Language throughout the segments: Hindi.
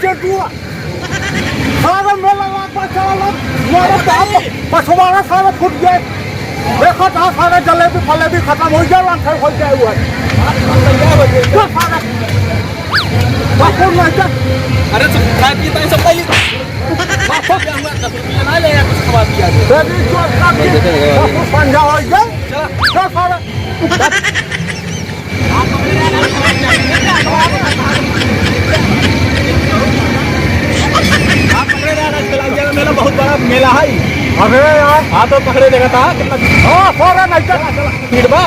चेटुआ सारा मेला पछवाड़ा सारा फूट गए देखो था सारा जलेबी फलेबी खत्म हो गया हो जाए हुआ अरे सब पहले पंजा हो गया मेला बहुत बड़ा मेला है। अरे यार हाँ तो पकड़े देखा था कितना भीड़ बा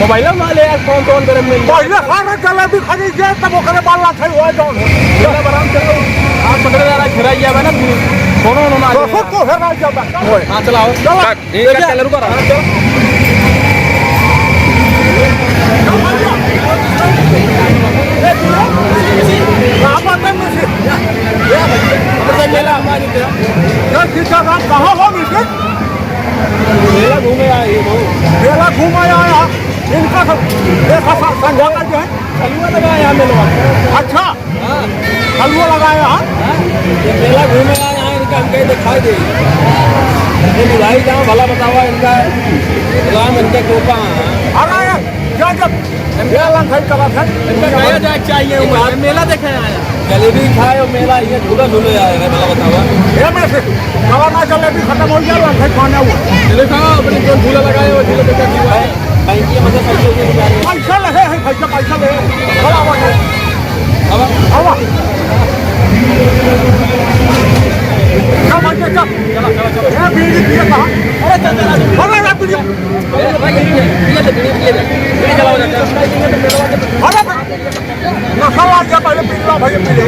मोबाइल में ले यार फोन तोन करे पहले सारा जलेबी खरीद गए तब ओकरे बाल ला थे हुआ जौन मेला बराम चलो आप पकड़े जा रहा घेरा जाए ना फोनो ना तो हेरा जाबा हाँ चलाओ ठीक है चल रुको कहाँ हो मिश्र मेला घूमे आए मेला घूमा आया इनका संघाला जो है हलवा लगाया मेला अच्छा हलवा लगाया मेला घूमे आए यहाँ इनका हमको दिखाई दे भाई जाओ भला बतावा इनका राम इनका टोपा अरे क्या जब मेला खाई करा था इनका गया जाए चाहिए मेला देखे आया जलेबी खाए और मेला ये झूला झूले आए भला बतावा ये में से कलाना जलेबी खत्म हो गया खाई खाने हुआ चले खाओ अपने जो झूला लगाए वो झूले देखा की है बैंक मतलब पैसा लगे है पैसा ले बड़ा हुआ हवा चला ये बीड़ी पिए कहाँ अरे चल अरे ना बीड़ी नशा आ गया पहले पी लो भाई पी ले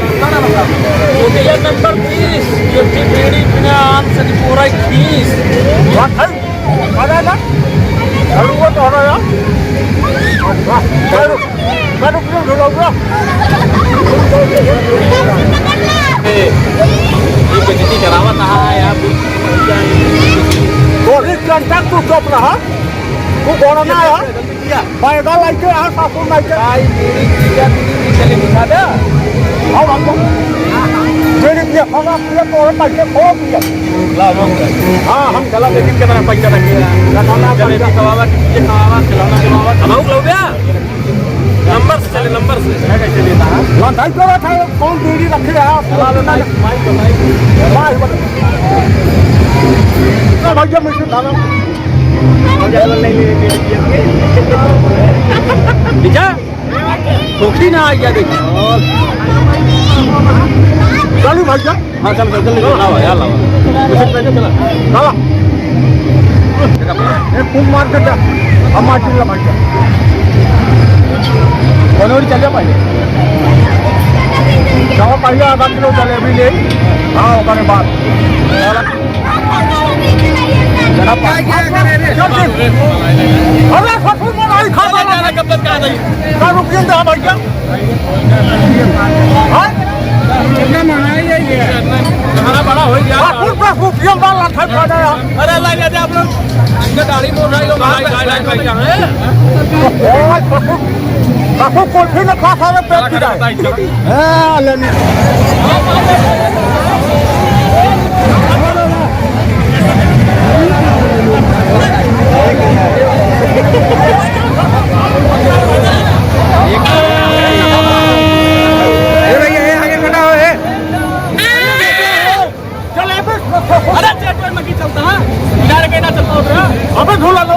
ये नंबर 20 ये बीड़ी बिना आम से पूरा 30 बात है अरे ना वो तो हो रहा है मैं रुक ढूंढूंगा ये बेइज्जती करावा कहाँ है यार थोड़ी घंटा तू चुप रहा तू बोलना है पैदा लाइके यहाँ सासू लाइके भाई बीड़ी चले दिखा दे और हमको मेरी ये खाना पिए तो और पैसे खो पिए हाँ हम चला लेकिन कितना पैसा रखिएगा खाना जलेबी खवावा टिक्की खवावा खिलौना खवावा खवाऊ लोग नंबर से चले नंबर से मैं कैसे देता है लंधाई करा था कौन बीड़ी रखी रहा भैया मिश्र खाना खोखी ना आ गया देखो चलू भैया हाँ चल लाओ यार लाओ एक खूब मार के हमारी भैया कौन चल जाओ पहले जाओ पहले आधा किलो जलेबी ले हाँ ओकरे बाद अरे ससुर मलाई खा जाना कब तक आ गई क्या रुपये दे भैया कितना महंगाई है ये खाना बड़ा हो गया रुपये वाला था पड़ा अरे लगे थे आप लोग इनका गाड़ी मोड़ रहा है ससुर कुल्फी ने खा सारे पेट की जाए लेने अबे झूला लो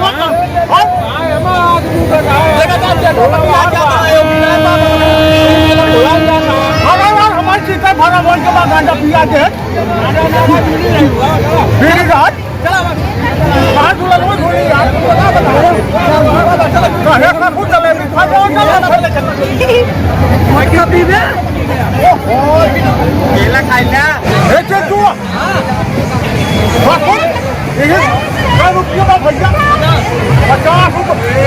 हमारी सीटें भरा बोल के बाद गांडा पिया के मेरी रात कहाँ झूला लो झूली यार जलेबी खा जाओ पीबे केला खाइला रुपये का भैया 50 रुपये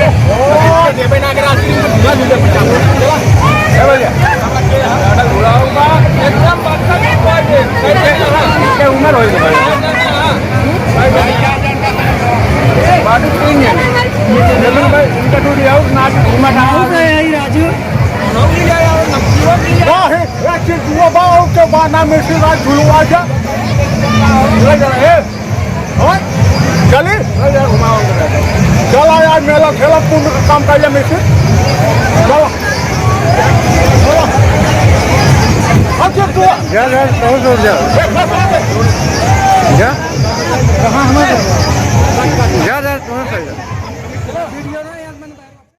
उम्र हो राजू पाना मिश्री का झुलवा जा ले जा ए और चली ले जा घुमाओ चलो यार मेला ठेला पुण्य का काम कर मिश्री चलो चलो अच्छा तो जा बहुत दूर जा